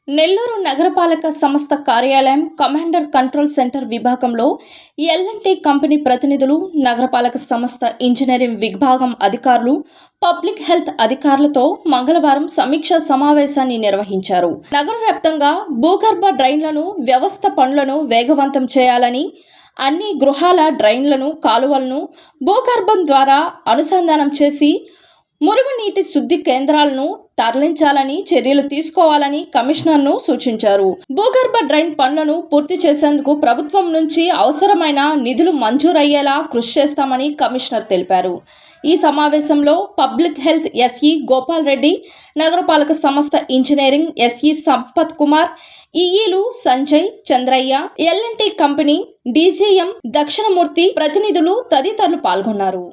నెల్లూరు నగరపాలక సంస్థ కార్యాలయం కమాండర్ కంట్రోల్ సెంటర్ విభాగంలో ఎల్&టీ కంపెనీ ప్రతినిధులు, నగరపాలక సంస్థ ఇంజనీరింగ్ విభాగం అధికారులు, పబ్లిక్ హెల్త్ అధికారులతో మంగళవారం సమీక్షా సమావేశాన్ని నిర్వహించారు. నగర వ్యాప్తంగా భూగర్భ డ్రైన్లను వ్యవస్థ పనులను వేగవంతం చేయాలని, అన్ని గృహాల డ్రైన్లను, కాలువలను భూగర్భం ద్వారా అనుసంధానం చేసి మురుగునీటి శుద్ధి కేంద్రాలను తరలించాలని చర్యలు తీసుకోవాలని కమిషనర్ను సూచించారు. భూగర్భ డ్రైన్ పనులను పూర్తి చేసేందుకు ప్రభుత్వం నుంచి అవసరమైన నిధులు మంజూరయ్యేలా కృషి చేస్తామని కమిషనర్ తెలిపారు. ఈ సమావేశంలో public health SE Gopal Reddy, నగరపాలక సంస్థ ఇంజనీరింగ్ ఎస్ఈ సంపత్ కుమార్, ఈఈలు Sanjay, Chandraiah, L and T company DGM Dakshinamurthy ప్రతినిధులు తదితరులు పాల్గొన్నారు.